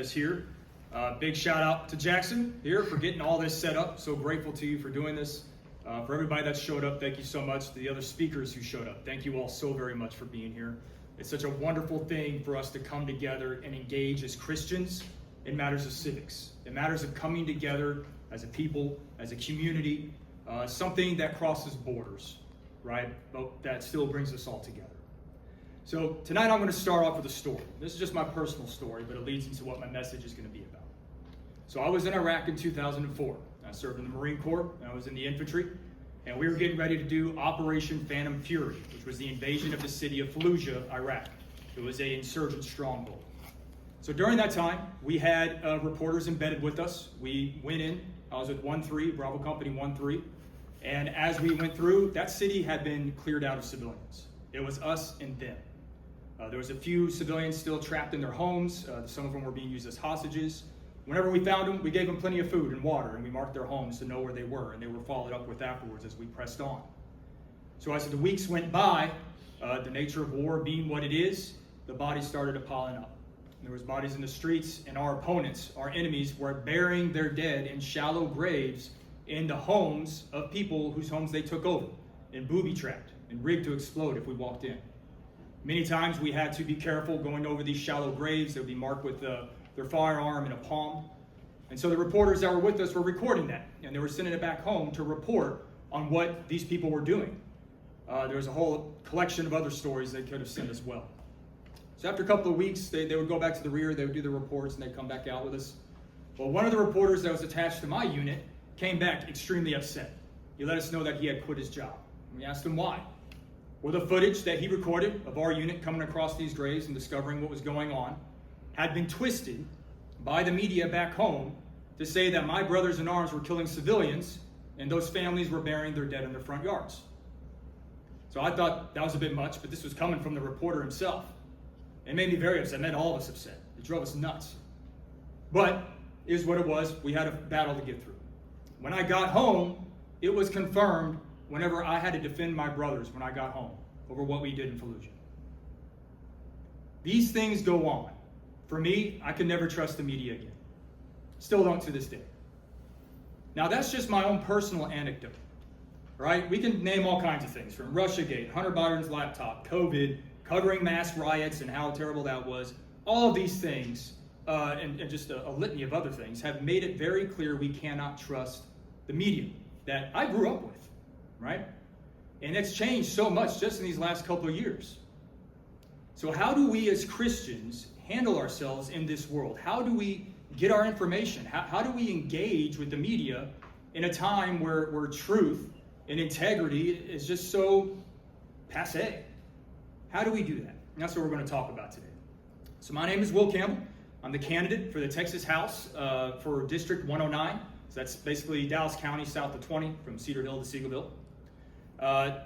us here. Big shout out to Jackson here for getting all this set up. So grateful to you for doing this. For everybody that showed up, thank you so much. To the other speakers who showed up, thank you all so very much for being here. It's such a wonderful thing for us to come together and engage as Christians in matters of civics. In matters of coming together as a people, as a community, something that crosses borders, right? But that still brings us all together. So tonight I'm going to start off with a story. This is just my personal story, but it leads into what my message is going to be about. So I was in Iraq in 2004. I served in the Marine Corps, and I was in the infantry, and we were getting ready to do Operation Phantom Fury, which was the invasion of the city of Fallujah, Iraq. It was an insurgent stronghold. So during that time, we had reporters embedded with us. We went in. I was with 1-3, Bravo Company 1-3, and as we went through, that city had been cleared out of civilians. It was us and them. There was a few civilians still trapped in their homes. Some of them were being used as hostages. Whenever we found them, we gave them plenty of food and water, and we marked their homes to know where they were, and they were followed up with afterwards as we pressed on. So as the weeks went by, the nature of war being what it is, the bodies started piling up. There was bodies in the streets, and our opponents, our enemies, were burying their dead in shallow graves in the homes of people whose homes they took over, and booby-trapped and rigged to explode if we walked in. Many times we had to be careful going over these shallow graves. They would be marked with their firearm and a palm. And so the reporters that were with us were recording that, and they were sending it back home to report on what these people were doing. There was a whole collection of other stories they could have sent as well. So after a couple of weeks, they would go back to the rear, they would do the reports, and they'd come back out with us. Well, one of the reporters that was attached to my unit came back extremely upset. He let us know that he had quit his job. And we asked him why. Well, the footage that he recorded of our unit coming across these graves and discovering what was going on had been twisted by the media back home to say that my brothers in arms were killing civilians and those families were burying their dead in their front yards. So I thought that was a bit much, but this was coming from the reporter himself. It made me very upset. It made all of us upset. It drove us nuts. But it is what it was. We had a battle to get through. When I got home, it was confirmed whenever I had to defend my brothers when I got home over what we did in Fallujah. These things go on. For me, I could never trust the media again. Still don't to this day. Now that's just my own personal anecdote, right? We can name all kinds of things, from Russiagate, Hunter Biden's laptop, COVID, covering mass riots and how terrible that was. All of these things, and just a litany of other things, have made it very clear we cannot trust the media that I grew up with, right? And it's changed so much just in these last couple of years. So how do we as Christians handle ourselves in this world? How do we get our information? How do we engage with the media in a time where truth and integrity is just so passé? How do we do that? And that's what we're going to talk about today. So my name is Will Campbell. I'm the candidate for the Texas House for District 109. So that's basically Dallas County south of 20 from Cedar Hill to Seagoville.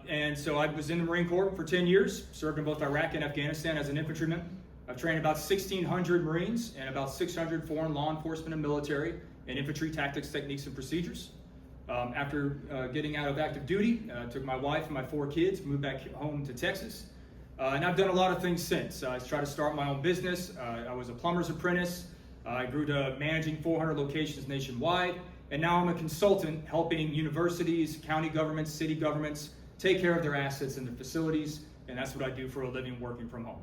And so I was in the Marine Corps for 10 years, served in both Iraq and Afghanistan as an infantryman. I've trained about 1,600 Marines and about 600 foreign law enforcement and military in infantry tactics, techniques, and procedures. After getting out of active duty, took my wife and my 4 kids, moved back home to Texas. And I've done a lot of things since. I tried to start my own business. I was a plumber's apprentice. I grew to managing 400 locations nationwide. And now I'm a consultant helping universities, county governments, city governments take care of their assets and their facilities. And that's what I do for a living, working from home.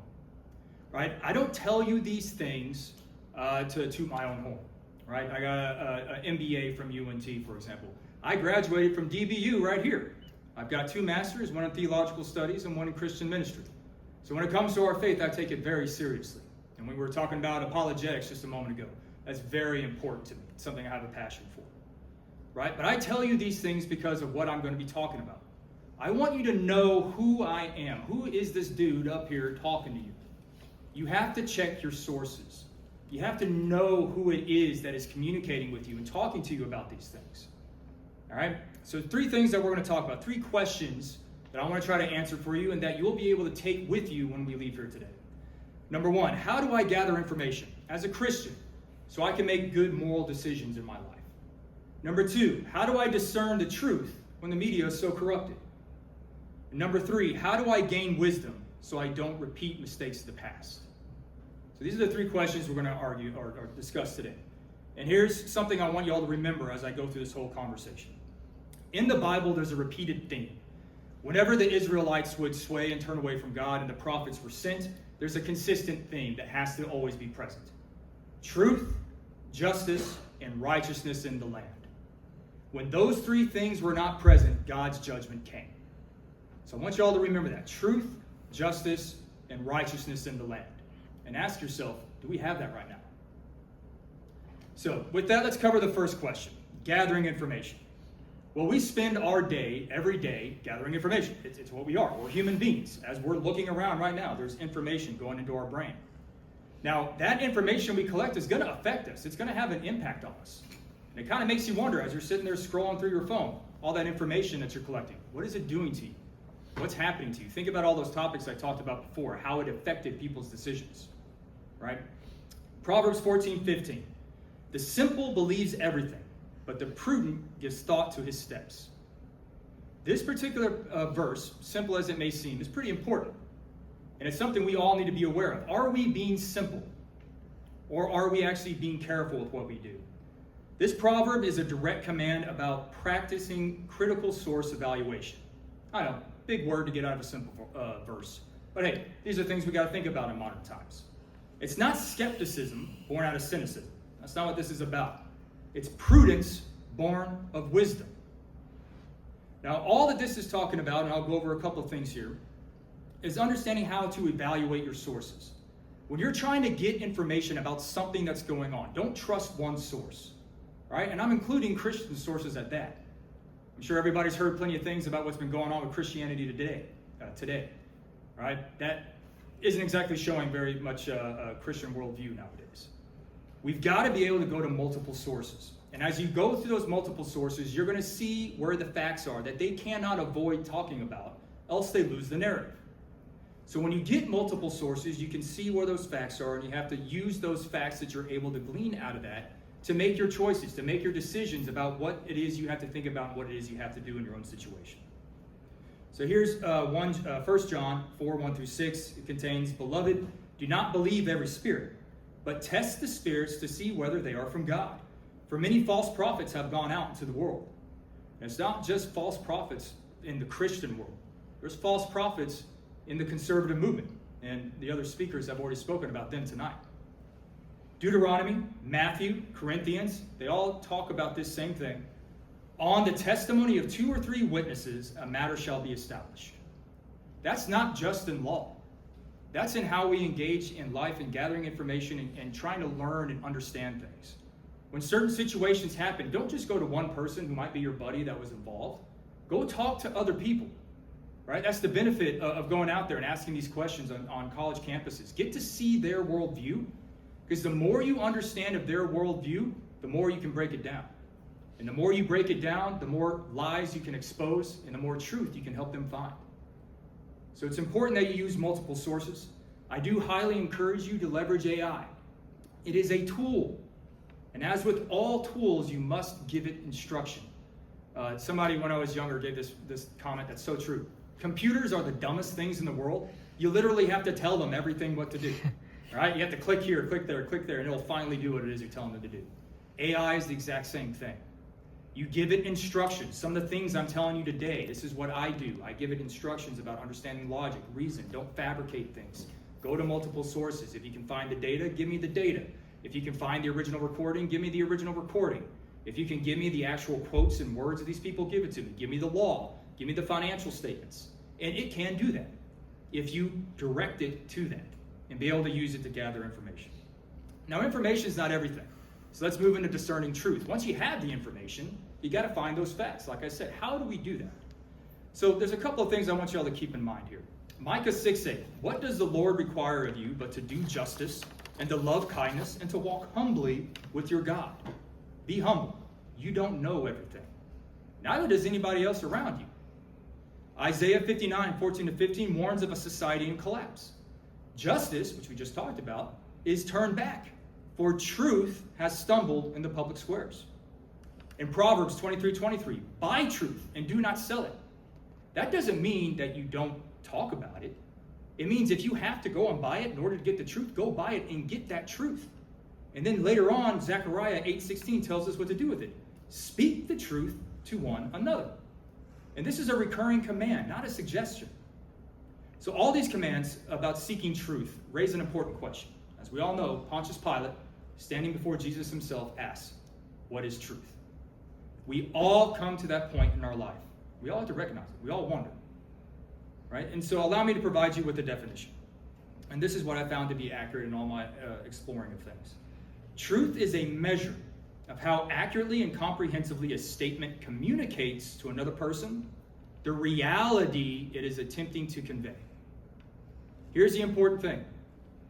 Right? I don't tell you these things to toot my own horn. Right? I got an MBA from UNT, for example. I graduated from DBU right here. I've got 2 masters, one in theological studies and one in Christian ministry. So when it comes to our faith, I take it very seriously. And we were talking about apologetics just a moment ago. That's very important to me. It's something I have a passion for. Right? But I tell you these things because of what I'm going to be talking about. I want you to know who I am. Who is this dude up here talking to you? You have to check your sources. You have to know who it is that is communicating with you and talking to you about these things. All right? So 3 things that we're going to talk about. 3 questions that I want to try to answer for you and that you'll be able to take with you when we leave here today. Number 1, how do I gather information as a Christian so I can make good moral decisions in my life? Number 2, how do I discern the truth when the media is so corrupted? And number 3, how do I gain wisdom so I don't repeat mistakes of the past? So these are the three questions we're going to argue or discuss today. And here's something I want you all to remember as I go through this whole conversation. In the Bible, there's a repeated theme. Whenever the Israelites would sway and turn away from God and the prophets were sent, there's a consistent theme that has to always be present. Truth, justice, and righteousness in the land. When those three things were not present, God's judgment came. So I want you all to remember that. Truth, justice, and righteousness in the land. And ask yourself, do we have that right now? So with that, let's cover the first question, gathering information. Well, we spend our day, every day, gathering information. It's what we are. We're human beings. As we're looking around right now, there's information going into our brain. Now, that information we collect is going to affect us. It's going to have an impact on us. And it kind of makes you wonder as you're sitting there scrolling through your phone, all that information that you're collecting, what is it doing to you? What's happening to you? Think about all those topics I talked about before, how it affected people's decisions, right? Proverbs 14:15. The simple believes everything, but the prudent gives thought to his steps. This particular verse, simple as it may seem, is pretty important. And it's something we all need to be aware of. Are we being simple? Or are we actually being careful with what we do? This proverb is a direct command about practicing critical source evaluation. I know, big word to get out of a simple verse. But hey, these are things we got to think about in modern times. It's not skepticism born out of cynicism. That's not what this is about. It's prudence born of wisdom. Now, all that this is talking about, and I'll go over a couple of things here, is understanding how to evaluate your sources. When you're trying to get information about something that's going on, don't trust one source, right? And I'm including Christian sources at that. I'm sure everybody's heard plenty of things about what's been going on with Christianity today, right? That isn't exactly showing very much a Christian worldview nowadays. We've got to be able to go to multiple sources. And as you go through those multiple sources, you're going to see where the facts are that they cannot avoid talking about, else they lose the narrative. So when you get multiple sources, you can see where those facts are, and you have to use those facts that you're able to glean out of that to make your choices, to make your decisions about what it is you have to think about and what it is you have to do in your own situation. So here's 1 John 4:1-6. It contains, Beloved, do not believe every spirit, but test the spirits to see whether they are from God. For many false prophets have gone out into the world. And it's not just false prophets in the Christian world. There's false prophets in the conservative movement. And the other speakers have already spoken about them tonight. Deuteronomy, Matthew, Corinthians, they all talk about this same thing. On the testimony of 2 or 3 witnesses, a matter shall be established. That's not just in law. That's in how we engage in life and gathering information and trying to learn and understand things. When certain situations happen, don't just go to one person who might be your buddy that was involved. Go talk to other people, right? That's the benefit of going out there and asking these questions on college campuses. Get to see their worldview, because the more you understand of their worldview, the more you can break it down. And the more you break it down, the more lies you can expose and the more truth you can help them find. So it's important that you use multiple sources. I do highly encourage you to leverage AI. It is a tool. And as with all tools, you must give it instruction. Somebody, when I was younger, gave this comment that's so true. Computers are the dumbest things in the world. You literally have to tell them everything what to do. Right? You have to click here, click there, and it'll finally do what it is you're telling them to do. AI is the exact same thing. You give it instructions. Some of the things I'm telling you today, this is what I do. I give it instructions about understanding logic, reason. Don't fabricate things. Go to multiple sources. If you can find the data, give me the data. If you can find the original recording, give me the original recording. If you can give me the actual quotes and words of these people, give it to me. Give me the law. Give me the financial statements. And it can do that if you direct it to that and be able to use it to gather information. Now, information is not everything. So let's move into discerning truth. Once you have the information, you got to find those facts. Like I said, how do we do that? So there's a couple of things I want you all to keep in mind here. Micah 6:8. What does the Lord require of you but to do justice and to love kindness and to walk humbly with your God? Be humble. You don't know everything. Neither does anybody else around you. Isaiah 59:14-15 warns of a society in collapse. Justice, which we just talked about, is turned back, for truth has stumbled in the public squares. In Proverbs 23:23, buy truth and do not sell it. That doesn't mean that you don't talk about it. It means if you have to go and buy it in order to get the truth, go buy it and get that truth. And then later on, Zechariah 8:16 tells us what to do with it. Speak the truth to one another. And this is a recurring command, not a suggestion. So all these commands about seeking truth raise an important question. As we all know, Pontius Pilate, standing before Jesus himself, asks, what is truth? We all come to that point in our life. We all have to recognize it. We all wonder. Right? And so allow me to provide you with a definition. And this is what I found to be accurate in all my exploring of things. Truth is a measure of how accurately and comprehensively a statement communicates to another person the reality it is attempting to convey. Here's the important thing.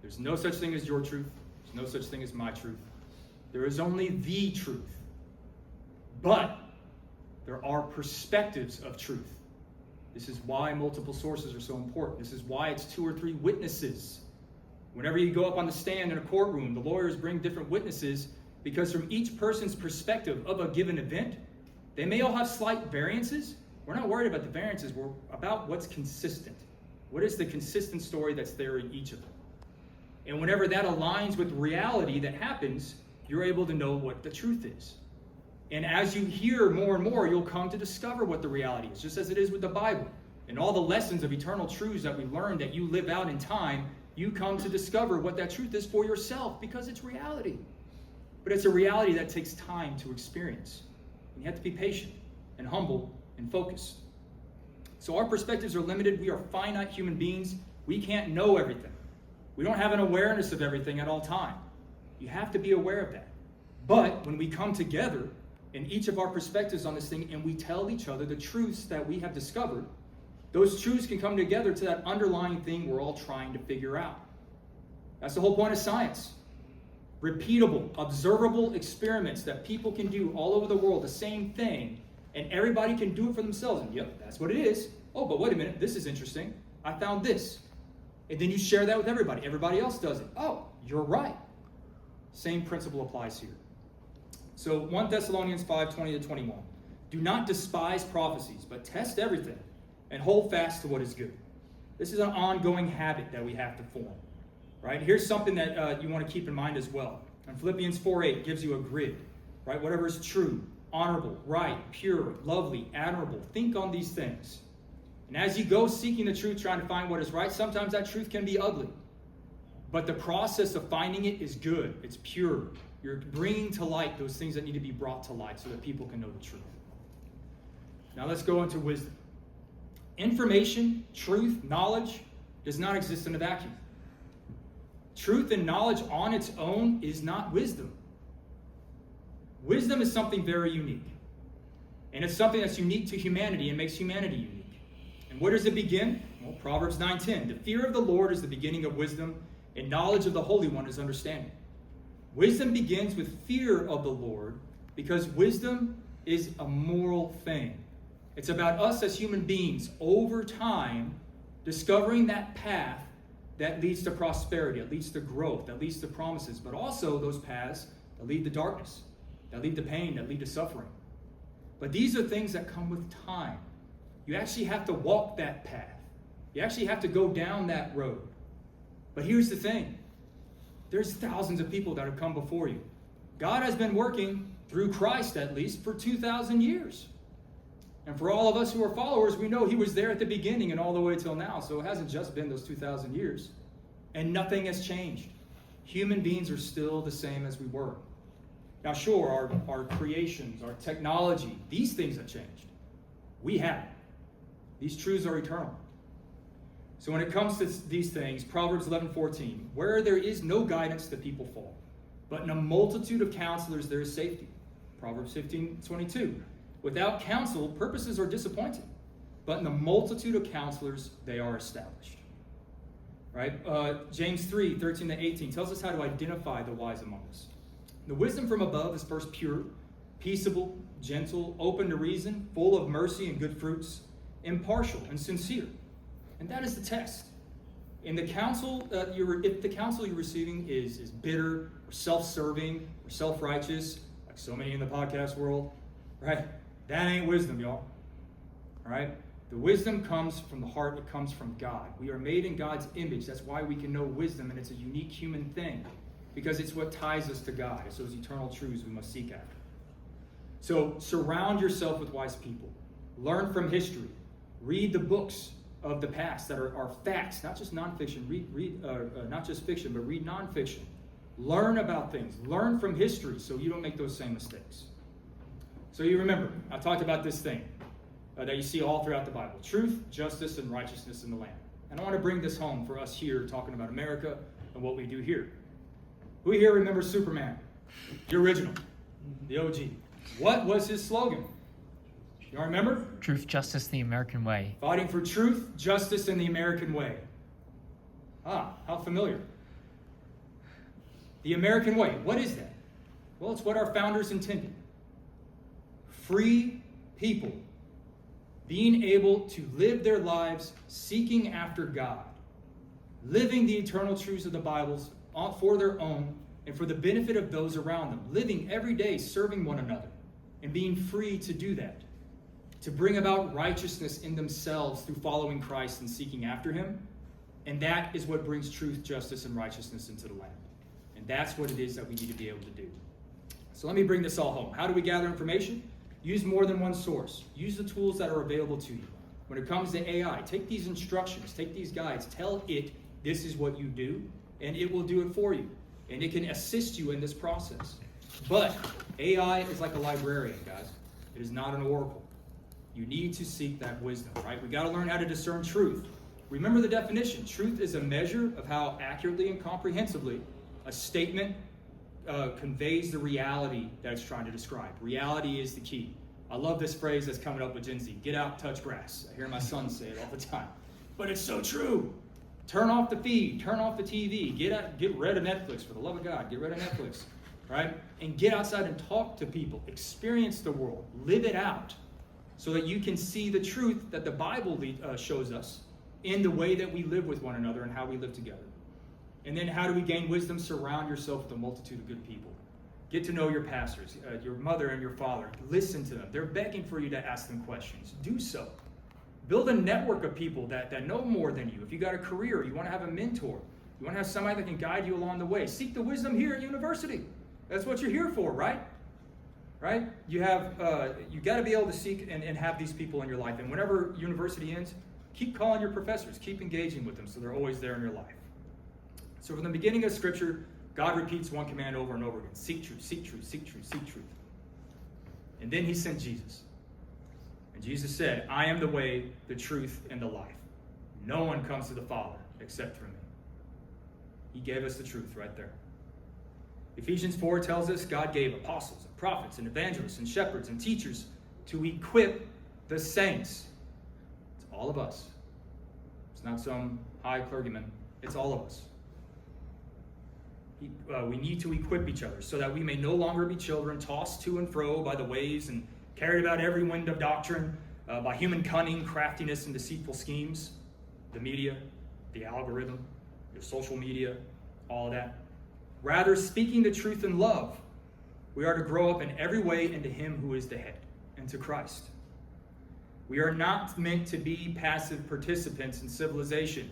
There's no such thing as your truth. There's no such thing as my truth. There is only the truth. But there are perspectives of truth. This is why multiple sources are so important. This is why it's 2 or 3 witnesses. Whenever you go up on the stand in a courtroom, the lawyers bring different witnesses because from each person's perspective of a given event, they may all have slight variances. We're not worried about the variances. We're about what's consistent. What is the consistent story that's there in each of them? And whenever that aligns with reality that happens, you're able to know what the truth is. And as you hear more and more, you'll come to discover what the reality is, just as it is with the Bible. And all the lessons of eternal truths that we learn that you live out in time, you come to discover what that truth is for yourself because it's reality. But it's a reality that takes time to experience. And you have to be patient and humble and focused. So our perspectives are limited. We are finite human beings. We can't know everything. We don't have an awareness of everything at all time. You have to be aware of that. But when we come together in each of our perspectives on this thing and we tell each other the truths that we have discovered, those truths can come together to that underlying thing we're all trying to figure out. That's the whole point of science. Repeatable, observable experiments that people can do all over the world, the same thing, and everybody can do it for themselves. And yep, that's what it is. Oh, but wait a minute, this is interesting. I found this. And then you share that with everybody. Everybody else does it. Oh, you're right. Same principle applies here. So 1 Thessalonians 5:20-21. Do not despise prophecies, but test everything and hold fast to what is good. This is an ongoing habit that we have to form. Right? Here's something that you want to keep in mind as well. And Philippians 4:8 gives you a grid. Right? Whatever is true, honorable, right, pure, lovely, admirable. Think on these things. And as you go seeking the truth, trying to find what is right, sometimes that truth can be ugly. But the process of finding it is good. It's pure. You're bringing to light those things that need to be brought to light so that people can know the truth. Now let's go into wisdom. Information, truth, knowledge does not exist in a vacuum. Truth and knowledge on its own is not wisdom. Wisdom is something very unique. And it's something that's unique to humanity and makes humanity unique. And where does it begin? Well, Proverbs 9:10. The fear of the Lord is the beginning of wisdom, and knowledge of the Holy One is understanding. Wisdom begins with fear of the Lord because wisdom is a moral thing. It's about us as human beings over time discovering that path that leads to prosperity, that leads to growth, that leads to promises, but also those paths that lead to darkness, that lead to pain, that lead to suffering. But these are things that come with time. You actually have to walk that path. You actually have to go down that road. But here's the thing. There's thousands of people that have come before you. God has been working, through Christ at least, for 2,000 years. And for all of us who are followers, we know he was there at the beginning and all the way till now. So it hasn't just been those 2,000 years. And nothing has changed. Human beings are still the same as we were. Now sure, our creations, our technology, these things have changed. We haven't. These truths are eternal. So when it comes to these things, Proverbs 11:14, where there is no guidance, the people fall. But in a multitude of counselors, there is safety. Proverbs 15:22, without counsel, purposes are disappointed. But in the multitude of counselors, they are established. Right? James 3:13-18 tells us how to identify the wise among us. The wisdom from above is first pure, peaceable, gentle, open to reason, full of mercy and good fruits, impartial and sincere. And that is the test. In the counsel if the counsel you're receiving is bitter or self-serving or self-righteous, like so many in the podcast world, right? That ain't wisdom, y'all. All right? The wisdom comes from the heart. It comes from God. We are made in God's image. That's why we can know wisdom, and it's a unique human thing because it's what ties us to God. It's those eternal truths we must seek after. So surround yourself with wise people. Learn from history. Read the books of the past that are facts, not just nonfiction. Not just fiction, but read nonfiction. Learn about things. Learn from history so you don't make those same mistakes. So you remember, I talked about this thing that you see all throughout the Bible. Truth, justice, and righteousness in the land. And I want to bring this home for us here talking about America and what we do here. Who here remembers Superman? The original, the OG. What was his slogan? You all remember? Truth, justice, the American way. Fighting for truth, justice, and the American way. Ah, how familiar. The American way. What is that? Well, it's what our founders intended. Free people being able to live their lives seeking after God, living the eternal truths of the Bibles for their own and for the benefit of those around them, living every day serving one another and being free to do that, to bring about righteousness in themselves through following Christ and seeking after him. And that is what brings truth, justice, and righteousness into the land. And that's what it is that we need to be able to do. So let me bring this all home. How do we gather information? Use more than one source. Use the tools that are available to you. When it comes to AI, take these instructions, take these guides, tell it this is what you do, and it will do it for you. And it can assist you in this process. But AI is like a librarian, guys. It is not an oracle. You need to seek that wisdom, right? We got to learn how to discern truth. Remember the definition. Truth is a measure of how accurately and comprehensively a statement conveys the reality that it's trying to describe. Reality is the key. I love this phrase that's coming up with Gen Z. Get out, touch grass. I hear my son say it all the time. But it's so true. Turn off the feed. Turn off the TV. Get rid of Netflix. For the love of God, get rid of Netflix. Right? And get outside and talk to people. Experience the world. Live it out. So that you can see the truth that the Bible shows us in the way that we live with one another and how we live together. And then how do we gain wisdom? Surround yourself with a multitude of good people. Get to know your pastors, your mother and your father. Listen to them. They're begging for you to ask them questions. Do so. Build a network of people that know more than you. If you got a career, you want to have a mentor. You want to have somebody that can guide you along the way. Seek the wisdom here at university. That's what you're here for, right? Right? You got to be able to seek and have these people in your life. And whenever university ends, keep calling your professors. Keep engaging with them so they're always there in your life. So from the beginning of Scripture, God repeats one command over and over again. Seek truth, seek truth, seek truth, seek truth. And then he sent Jesus. And Jesus said, I am the way, the truth, and the life. No one comes to the Father except through me. He gave us the truth right there. Ephesians 4 tells us God gave apostles and prophets and evangelists and shepherds and teachers to equip the saints. It's all of us. It's not some high clergyman. It's all of us. We need to equip each other so that we may no longer be children tossed to and fro by the waves and carried about every wind of doctrine, by human cunning, craftiness, and deceitful schemes. The media, the algorithm, your social media, all of that. Rather, speaking the truth in love, we are to grow up in every way into him who is the head, into Christ. We are not meant to be passive participants in civilization.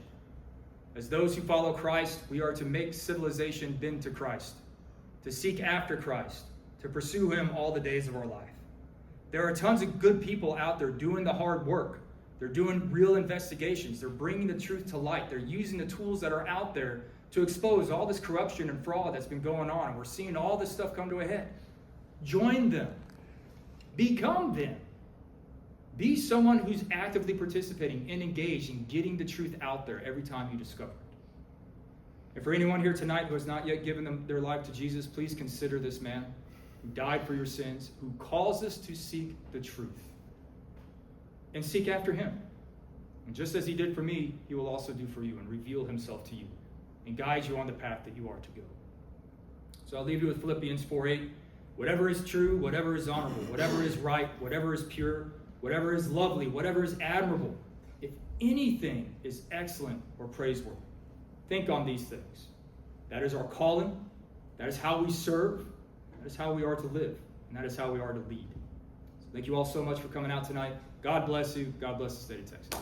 As those who follow Christ, we are to make civilization bend to Christ, to seek after Christ, to pursue him all the days of our life. There are tons of good people out there doing the hard work. They're doing real investigations. They're bringing the truth to light. They're using the tools that are out there to expose all this corruption and fraud that's been going on. And we're seeing all this stuff come to a head. Join them. Become them. Be someone who's actively participating and engaged in getting the truth out there every time you discover it. And for anyone here tonight who has not yet given their life to Jesus, please consider this man who died for your sins, who calls us to seek the truth. And seek after him. And just as he did for me, he will also do for you and reveal himself to you and guide you on the path that you are to go. So I'll leave you with Philippians 4:8. Whatever is true, whatever is honorable, whatever is right, whatever is pure, whatever is lovely, whatever is admirable, if anything is excellent or praiseworthy, think on these things. That is our calling. That is how we serve. That is how we are to live. And that is how we are to lead. Thank you all so much for coming out tonight. God bless you. God bless the state of Texas. Thank